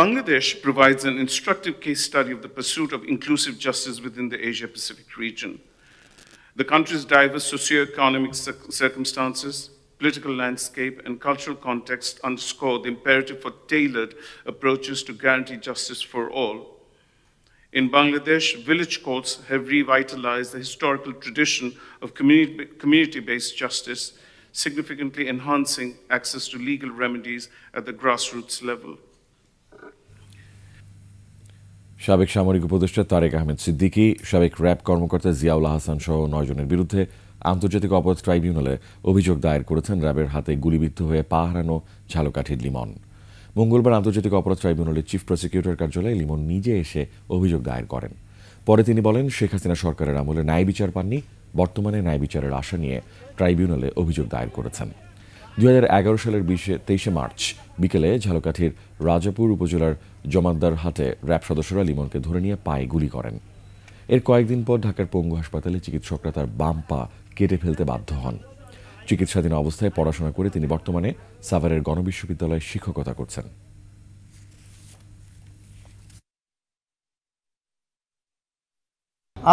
Bangladesh provides an instructive case study of the pursuit of inclusive justice within the Asia-Pacific region. The country's diverse socio-economic circumstances, political landscape, and cultural context underscore the imperative for tailored approaches to guarantee justice for all. In Bangladesh, village courts have revitalized the historical tradition of community-based justice, significantly enhancing access to legal remedies at the grassroots level. সাবেক সামরিক উপদেষ্টা তারেক আহমেদ সিদ্দিকী, সাবেক র্যাব কর্মকর্তা জিয়াউল আহসান সহ 9 জনের বিরুদ্ধে আন্তর্জাতিক অপরাধ ট্রাইব্যুনালে অভিযোগ দায়ের করেছেন র্যাবের হাতে গুলিবিদ্ধ হয়ে পা হারানো ঝালকাঠির লিমন। মঙ্গলবার আন্তর্জাতিক অপরাধ ট্রাইব্যুনালের চিফ প্রসিকিউটর কার্যালয়ে লিমন নিজে এসে অভিযোগ দায়ের করেন। পরে তিনি বলেন, শেখ হাসিনা সরকারের আমলে ন্যায় বিচার পাননি, বর্তমানে ন্যায় বিচারের আশা নিয়ে ট্রাইব্যুনালে অভিযোগ দায়ের করেছেন। 2011 সালের 23 মার্চ বিকেলে ঝালকাঠির রাজাপুর উপজেলার জমাদ্দার হাটে র্যাব সদস্যরা লিমনকে ধরে নিয়ে পায়ে গুলি করেন। এর কয়েকদিন পর ঢাকার পঙ্গু হাসপাতালে চিকিৎসকরা তার বাম পা কেটে ফেলতে বাধ্য হন। চিকিৎসাধীন অবস্থায় পড়াশোনা করে তিনি বর্তমানে সাভারের গণবিশ্ববিদ্যালয়ে শিক্ষকতা করছেন।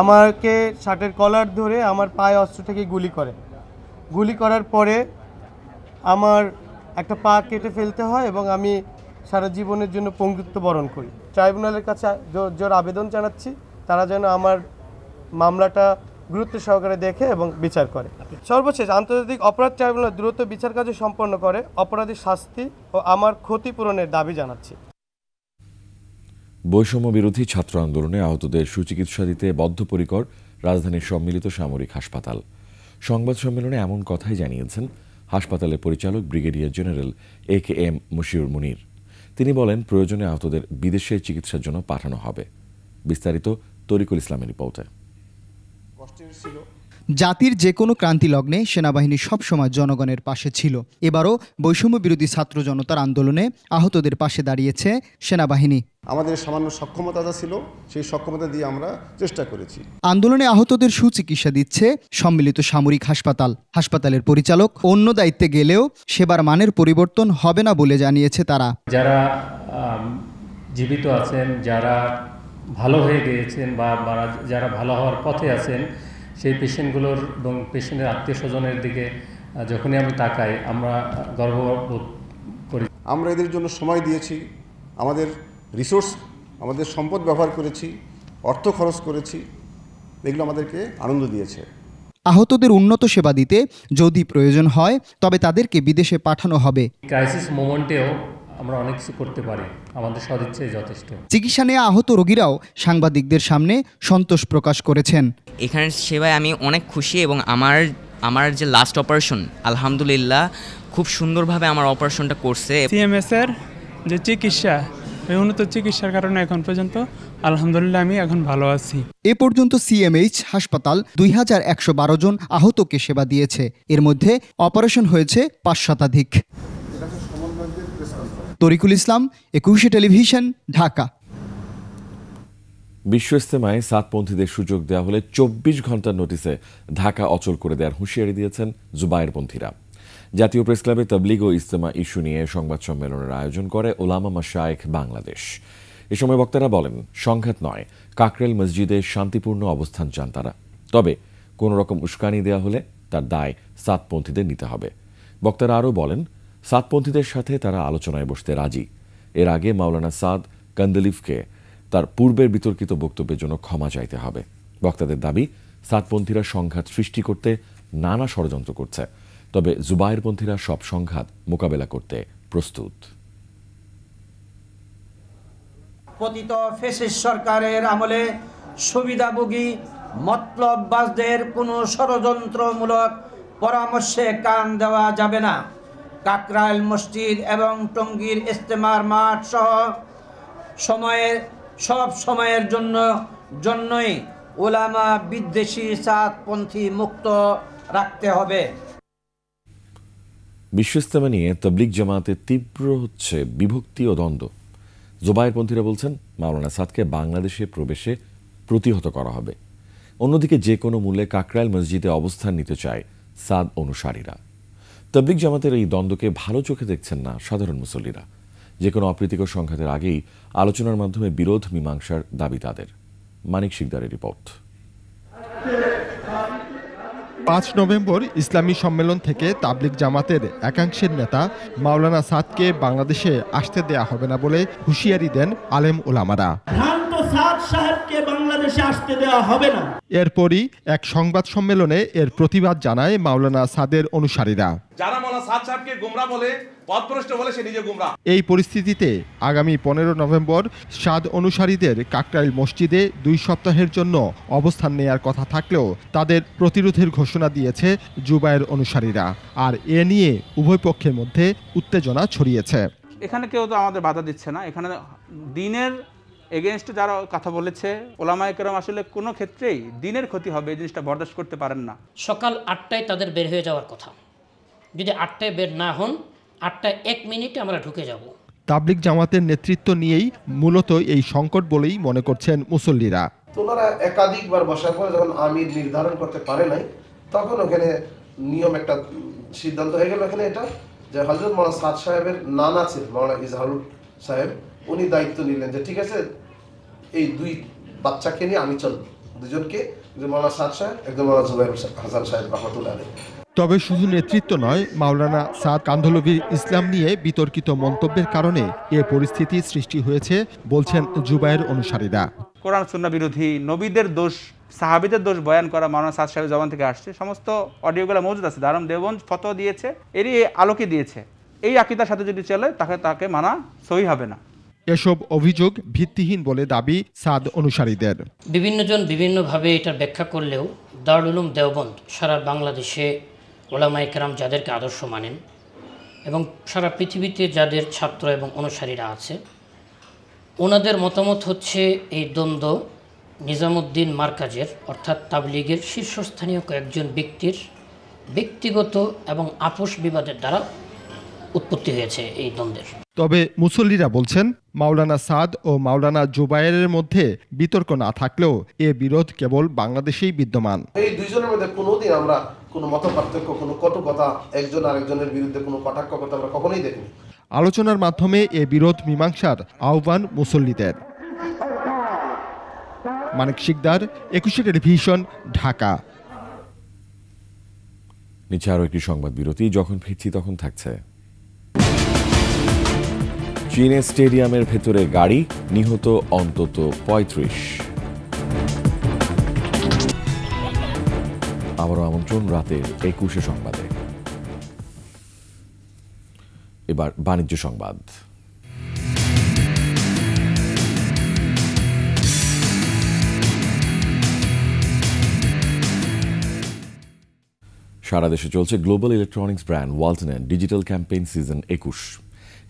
আমাকে শার্টের কলার ধরে আমার পায়ে অস্ত্র থেকে গুলি করার পরে আমার একটা পা কেটে ফেলতে হয় এবং আমি সারা জীবনের জন্য পঙ্গুত্ব বরণ করি। ট্রাইব্যুনালের কাছে জোর আবেদন জানাচ্ছি, তারা যেন আমার মামলাটা গুরুত্ব সহকারে দেখে এবং বিচার করে। সর্বশেষ আন্তর্জাতিক অপরাধ ট্রাইব্যুনাল দ্রুত বিচার কার্য সম্পন্ন করে অপরাধীর শাস্তি ও আমার ক্ষতিপূরণের দাবি জানাচ্ছি। বৈষম্য বিরোধী ছাত্র আন্দোলনে আহতদের সুচিকিৎসা দিতে বদ্ধপরিকর রাজধানীর সম্মিলিত সামরিক হাসপাতাল। সংবাদ সম্মেলনে এমন কথাই জানিয়েছেন হাসপাতালের পরিচালক ব্রিগেডিয়ার জেনারেল AKM মশিউর মুনির। তিনি বলেন, প্রয়োজনে আহতদের বিদেশে চিকিৎসার জন্য পাঠানো হবে। বিস্তারিত তরিকুল ইসলামের রিপোর্টে। জাতির যে কোনো ক্রান্তি লগ্নে সেনাবাহিনী সবসময় জনগণের পাশে ছিল। এবারও বৈষম্য বিরোধী ছাত্র জনতার আন্দোলনে আহতদের পাশে দাঁড়িয়েছে সেনাবাহিনী। আমাদের সামান্য সক্ষমতা ছিল, সেই সক্ষমতা দিয়ে আমরা চেষ্টা করেছি। আন্দোলনে আহতদের সুচিকিৎসা দিচ্ছে সম্মিলিত সামরিক হাসপাতাল। হাসপাতালের পরিচালক অন্য দায়িত্বে গেলেও সেবার মানের পরিবর্তন হবে না বলে জানিয়েছে তারা। যারা জীবিত আছেন, যারা ভালো হয়ে গিয়েছেন বা যারা ভালো হওয়ার পথে আছেন, সেই পেশেন্টগুলোর এবং পেশেন্টের আত্মীয় স্বজনের দিকে যখনই আমি তাকাই আমরা গর্ববোধ করি। আমরা এদের জন্য সময় দিয়েছি, আমাদের রিসোর্স, আমাদের সম্পদ ব্যবহার করেছি, অর্থ খরচ করেছি, এগুলো আমাদেরকে আনন্দ দিয়েছে। আহতদের উন্নত সেবা দিতে যদি প্রয়োজন হয় তবে তাদেরকে বিদেশে পাঠানো হবে। ক্রাইসিস মোমেন্টেও আমরা অনেক কিছু করতে পারি, আমাদের সদিচ্ছাই যথেষ্ট। চিকিৎসা নিয়ে আহত রোগীরাও সাংবাদিকদের সামনে সন্তোষ প্রকাশ করেছেন। এখানের সেবায় আমি অনেক খুশি এবং আমার যে লাস্ট অপারেশন আলহামদুলিল্লাহ খুব সুন্দরভাবে আমার অপারেশনটা করছে। CMS এর যে চিকিৎসা, এই উন্নত চিকিৎসার কারণে এখন পর্যন্ত আলহামদুলিল্লাহ আমি এখন ভালো আছি। এ পর্যন্ত CMH হাসপাতাল 2112 জন আহতকে সেবা দিয়েছে। এর মধ্যে অপারেশন হয়েছে 5 শতাধিক। তরিকুল ইসলাম, 21 টেলিভিশন, ঢাকা। বিশ্ব ইজতেমায় সাতপন্থীদের সুযোগ দেওয়া হলে 24 ঘন্টার নোটিসে ঢাকা অচল করে দেওয়ার হুঁশিয়ারি দিয়েছেন জুবায়েরপন্থীরা। জাতীয় প্রেস ক্লাবে তাবলিগ ও ইজতেমা ইস্যু নিয়ে সংবাদ সম্মেলনের আয়োজন করে ওলামা মাশায়েখ বাংলাদেশ। এ সময় বক্তারা বলেন, সংঘাত নয়, কাকরেল মসজিদে শান্তিপূর্ণ অবস্থান চান তারা। তবে কোনো রকম উস্কানি দেওয়া হলে তার দায় সাতপন্থীদের নিতে হবে। বক্তারা আরও বলেন, সাতপন্থীদের সাথে তারা আলোচনায় বসতে রাজি। এর আগে মাওলানা সাদ কান্দলিফকে তার পূর্বের বিতর্কিত বক্তব্যের জন্য ক্ষমা চাইতে হবে। বক্তাদের দাবি, সাদপন্থীরা সংঘাত সৃষ্টি করতে নানা ষড়যন্ত্র করছে, তবে জুবায়েরপন্থীরা সব সংঘাত মোকাবেলা করতে প্রস্তুত। পতিত ফ্যাসিস্ট সরকারের আমলে সুবিধাভোগী মতলববাজদের কোনো ষড়যন্ত্রমূলক পরামর্শে কান দেওয়া যাবে না। কাকরাইল মসজিদ এবং টঙ্গীর ইজতেমার মাঠ সহ সব সময়ের জন্যই উলামা বিদ্বেষী সাদপন্থী মুক্ত রাখতে হবে। বিশ্ব ইজতেমা নিয়ে তাবলিগ জামাতে তীব্র হচ্ছে বিভক্তি ও দ্বন্দ্ব। জুবায়েরপন্থীরা বলছেন মাওলানা সাদকে বাংলাদেশে প্রবেশে প্রতিহত করা হবে। অন্যদিকে যে কোনো মূল্যে কাকরাইল মসজিদে অবস্থান নিতে চায় সাদ অনুসারীরা। তাবলিগ জামাতের এই দ্বন্দ্বকে ভালো চোখে দেখছেন না সাধারণ মুসল্লিরা। যে কোনো অপ্রীতিকর সংঘাতের আগেই আলোচনার মাধ্যমে বিরোধ মীমাংসার দাবি তাদের। মানিক শিকদারের রিপোর্ট। ৫ নভেম্বর ইসলামী সম্মেলন থেকে তাবলিগ জামাতের একাংশের নেতা মাওলানা সাদকে বাংলাদেশে আসতে দেয়া হবে না বলে হুঁশিয়ারি দেন আলেম ওলামারা। বাংলাদেশে আসতে দেওয়া হবে না। এরপরই এক সংবাদ সম্মেলনে এর প্রতিবাদ জানায় মাওলানা সাদের অনুসারীরা। যারা মাওলানা সাদ সাহেবকে গোমরাহ বলে, পথভ্রষ্ট বলে, সে নিজে গোমরাহ। এই পরিস্থিতিতে আগামী 15 নভেম্বর সাদ অনুসারীদের কাকরাইল মসজিদে 2 সপ্তাহের জন্য অবস্থান নেয়ার কথা থাকলেও তাদের প্রতিরোধের ঘোষণা দিয়েছে জুবায়ের অনুসারীরা। আর এ নিয়ে উভয় পক্ষের মধ্যে উত্তেজনা ছড়িয়েছে। এখানে কেউ তো আমাদের বাধা দিচ্ছে না। এখানে দিনের এগেনস্টে যারা কথা বলেছে, ওলামায়ে কেরাম আসলে কোনো ক্ষেত্রেই দিনের ক্ষতি হবে এই জিনিসটা বরদাস্ত করতে পারেন না। সকাল 8টায় তাদের বের হয়ে যাওয়ার কথা। যদি 8টায় বের না হন, 8টায় 1 মিনিটে আমরা ঢুকে যাব। তাবলিগ জামাতের নেতৃত্ব নিয়েই মূলত এই সংকট বলেই মনে করছেন মুসল্লিরা। ওনারা একাধিকবার বসার পরে যখন আমির নির্ধারণ করতে পারে নাই, তখন ওখানে নিয়ম একটা সিদ্ধান্ত হয়ে গেল এখানে এটা যে হযরত মাওলানা সাদ সাহেবের নানা ছিলেন মাওলানা ইজহারুল সাহেব, উনি দায়িত্ব নিলেন যে ঠিক আছে এই 2 বাচ্চাকে নিয়ে আমি চলব, দুজনকে, মাওলানা সাদ সাহেব, একজন মাওলানা জুবায়ের হাসান সাহেব রহমাতুল্লাহ আলাইহি। তবে শুধু নেতৃত্ব নয়, মাওলানা সাদ কান্ধলভির ইসলাম নিয়ে বিতর্কিত মন্তব্যের কারণে এ পরিস্থিতি সৃষ্টি হয়েছে বলছেন জুবায়ের অনুসারীরা। কোরআন সুন্নাহ বিরোধী, নবীদের দোষ, সাহাবীদের দোষ বয়ান করা মাওলানা সাদ সাহেবের জবান থেকে আসছে। সমস্ত অডিওগুলো মজুদ আছে। দারুম দেওবন্দ ফতোয়া দিয়েছে, এরই আলোকে দিয়েছে। এই আকীদার সাথে যদি চলে তাকে মানা সহি হবে না। এসব অভিযোগ ভিত্তিহীন বলে দাবি সাদ অনুসারীদের। বিভিন্নজন বিভিন্নভাবে এটার ব্যাখ্যা করলেও দারুল উলুম দেওবন্দ সারা বাংলাদেশে ওলামায়ে কেরাম যাদেরকে আদর্শ মানেন এবং সারা পৃথিবীতে যাদের ছাত্র এবং অনুসারীরা আছে, ওনাদের মতামত হচ্ছে এই দ্বন্দ্ব নিজামুদ্দিন মার্কাজের অর্থাৎ তাবলিগের শীর্ষস্থানীয় কয়েকজন ব্যক্তির ব্যক্তিগত এবং আপোষ বিবাদের দ্বারা উৎপত্তি হয়েছে এই দ্বন্দ্বের। তবে মুসল্লিরা বলছেন মাওলানা সাদ ও মাওলানা জুবায়েরের মধ্যে বিতর্ক না থাকলেও এ বিরোধ কেবল বাংলাদেশেই বিদ্যমান। এই দুইজনের মধ্যে কোনোদিন আমরা কোনো মতপার্থক্য, কোনো কটু কথা, একজন আরেকজনের বিরুদ্ধে কোনো কটাক্ষ কথা আমরা কখনোই দেখিনি। আলোচনার মাধ্যমে এ বিরোধ মীমাংসার আহ্বান মুসল্লিদের। মানিক শিকদার, 21 টেলিভিশন, ঢাকা। নিচে আরও একটি সংবাদ বিরতি, যখন ফিরছি তখন থাকছে। চীনের স্টেডিয়ামের ভেতরে গাড়ি, নিহত অন্তত 35। আবারও আমন্ত্রণ রাতের 21 সংবাদে। এবার বাণিজ্য সংবাদ। সারা দেশে চলছে গ্লোবাল ইলেকট্রনিক্স ব্র্যান্ড ওয়ালটনের ডিজিটাল ক্যাম্পেইন সিজন 21।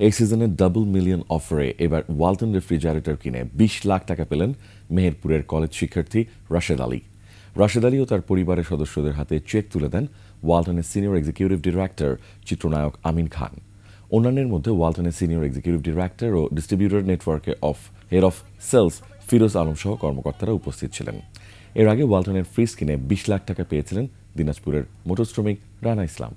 এই সিজনের ডাবল মিলিয়ন অফারে এবার ওয়ালটন রেফ্রিজারেটর কিনে 20 লাখ টাকা পেলেন মেহেরপুরের কলেজ শিক্ষার্থী রাশেদ আলী। রাশেদ আলী ও তার পরিবারের সদস্যদের হাতে চেক তুলে দেন ওয়ালটনের সিনিয়র এক্সিকিউটিভ ডিরেক্টর চিত্রনায়ক আমিন খান। অন্যান্যের মধ্যে ওয়ালটনের সিনিয়র এক্সিকিউটিভ ডিরেক্টর ও ডিস্ট্রিবিউটর নেটওয়ার্কে head of sales Firoz Alam সহ কর্মকর্তারা উপস্থিত ছিলেন। এর আগে ওয়ালটনের ফ্রিজ কিনে 20 লাখ টাকা পেয়েছিলেন দিনাজপুরের মোটর শ্রমিক রানা ইসলাম।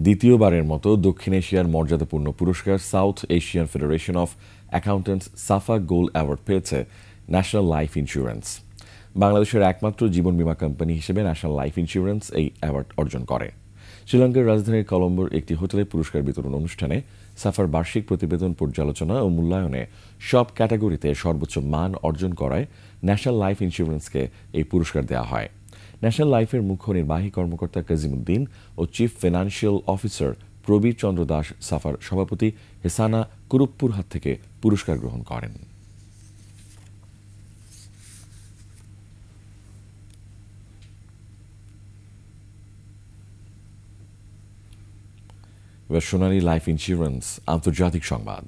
দ্বিতীয়বারের মতো দক্ষিণ এশিয়ার মর্যাদাপূর্ণ পুরস্কার south Asian federation of accountants Safa gold award পেয়েছে ন্যাশনাল লাইফ ইন্স্যুরেন্স। বাংলাদেশের একমাত্র জীবন বীমা কোম্পানি হিসেবে ন্যাশনাল লাইফ ইন্স্যুরেন্স এই অ্যাওয়ার্ড অর্জন করে। শ্রীলঙ্কার রাজধানীর কলম্বোর একটি হোটেলে পুরস্কার বিতরণ অনুষ্ঠানে সাফার বার্ষিক প্রতিবেদন পর্যালোচনা ও মূল্যায়নে সব ক্যাটাগরিতে সর্বোচ্চ মান অর্জন করায় ন্যাশনাল লাইফ ইন্স্যুরেন্সকে এই পুরস্কার দেওয়া হয়। ন্যাশনাল লাইফের মুখ্য নির্বাহী কর্মকর্তা কাজিমউদ্দিন ও chief financial officer Prabir Chandra Das suffer সভাপতি হেসানা কুরুপ্পুর হাত থেকে পুরস্কার গ্রহণ করেন। সোনালী লাইফ ইন্স্যুরেন্স আন্তর্জাতিক সংবাদ।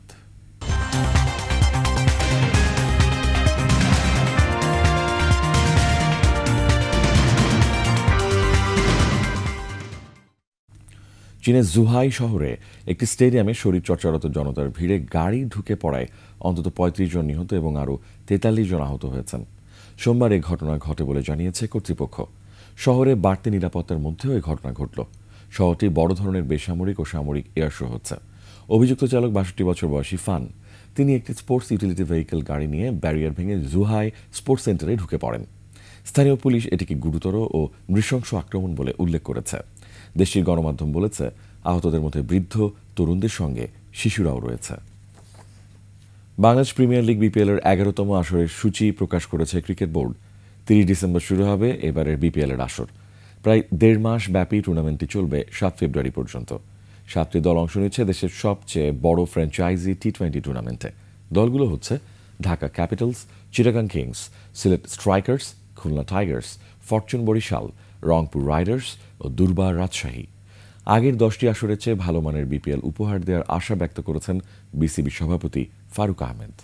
চীনের জুহাই শহরে একটি স্টেডিয়ামে শরীরচর্চারত জনতার ভিড়ে গাড়ি ঢুকে পড়ায় অন্তত ৩৫ জন নিহত এবং আরও ৪৩ জন আহত হয়েছেন। সোমবার এই ঘটনা ঘটে বলে জানিয়েছে কর্তৃপক্ষ। শহরে বাড়তি নিরাপত্তার মধ্যেও এই ঘটনা ঘটল। শহরটি বড় ধরনের বেসামরিক ও সামরিক এয়ার শো হচ্ছে। অভিযুক্ত চালক ৬২ বছর বয়সী ফান। তিনি একটি স্পোর্টস ইউটিলিটি ভেহিকেল গাড়ি নিয়ে ব্যারিয়ার ভেঙে জুহাই স্পোর্টস সেন্টারে ঢুকে পড়েন। স্থানীয় পুলিশ এটিকে গুরুতর ও নৃশংস আক্রমণ বলে উল্লেখ করেছে। দেশটির গণমাধ্যম বলেছে, আহতদের মধ্যে বৃদ্ধ, তরুণদের সঙ্গে শিশুরাও রয়েছে। বাংলাদেশ প্রিমিয়ার লিগ বিপিএল এর ১১তম আসরের সূচি প্রকাশ করেছে ক্রিকেট বোর্ড। ৩০ ডিসেম্বর শুরু হবে এবারের বিপিএল এর আসর। প্রায় ১.৫ মাস ব্যাপী টুর্নামেন্টটি চলবে ৭ ফেব্রুয়ারি পর্যন্ত। ৭টি দল অংশ নিচ্ছে দেশের সবচেয়ে বড় ফ্র্যাঞ্চাইজি টি-20 টুর্নামেন্টে। দলগুলো হচ্ছে Dhaka Capitals, Chittagong Kings, Sylhet Strikers, Khulna Tigers, Fortune Barishal, Rangpur Riders ও দুর্বার রাজশাহী। আগের 10টি আসরের চেয়ে ভালো মানের বিপিএল উপহার দেওয়ার আশা ব্যক্ত করেছেন বিসিবি সভাপতি ফারুক আহমেদ।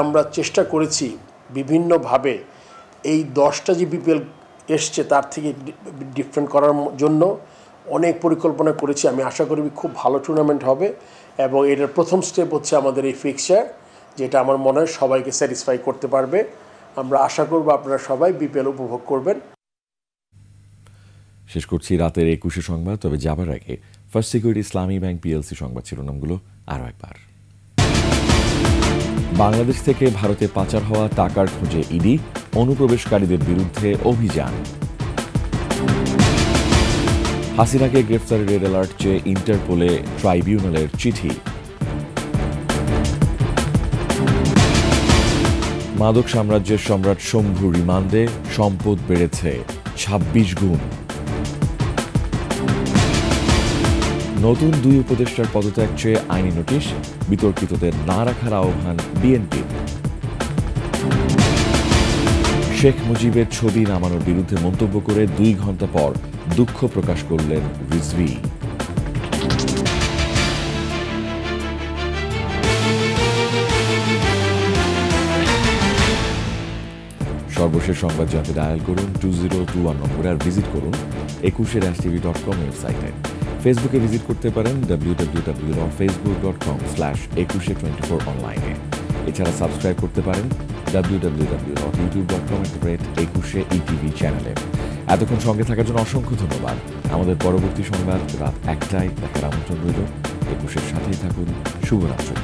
আমরা চেষ্টা করেছি বিভিন্নভাবে এই 10টা যে বিপিএল এসছে তার থেকে ডিফারেন্ট করার জন্য অনেক পরিকল্পনা করেছি। আমি আশা করি খুব ভালো টুর্নামেন্ট হবে এবং এটার প্রথম স্টেপ হচ্ছে আমাদের এই ফিক্সচার, যেটা আমার মনে হয় সবাইকে স্যাটিসফাই করতে পারবে। আমরা আশা করব আপনারা সবাই বিপিএল উপভোগ করবেন। শেষ করছি রাতের 21 সংবাদ। তবে যাবার আগে ফার্স্ট সিকিউরিটি ইসলামী ব্যাংক পিএলসি সংবাদ শিরোনামগুলো আরও একবার। বাংলাদেশ থেকে ভারতে পাচার হওয়া টাকার খোঁজে ইডি, অনুপ্রবেশকারীদের বিরুদ্ধে অভিযান। হাসিনাকে গ্রেফতারের রেড অ্যালার্ট চেয়ে ইন্টারপোলে ট্রাইব্যুনালের চিঠি। মাদক সাম্রাজ্যের সম্রাট শম্ভু রিমান্ডে, সম্পদ বেড়েছে ২৬ গুণ। নতুন ২ উপদেষ্টার পদত্যাগ চেয়ে আইনি নোটিশ, বিতর্কিতদের না রাখার আহ্বান বিএনপির। শেখ মুজিবের ছবি নামানোর বিরুদ্ধে মন্তব্য করে ২ ঘণ্টা পর দুঃখ প্রকাশ করলেন রিজভী। সর্বশেষ সংবাদ জানতে ডায়াল করুন 2021 নম্বরে আর ভিজিট করুন 21ersTV.com ওয়েবসাইটে। ফেসবুকে ভিজিট করতে পারেন www.facebook.com/2124 অনলাইনে। এছাড়া সাবস্ক্রাইব করতে পারেন www.youtube.com/21etv চ্যানেলে। এতক্ষণ সঙ্গে থাকার জন্য অসংখ্য ধন্যবাদ। আমাদের পরবর্তী সংবাদ রাত ১টায় দেখার আমন্ত্রণ রইল। 21-এর সাথেই থাকুন। শুভরাত্রি।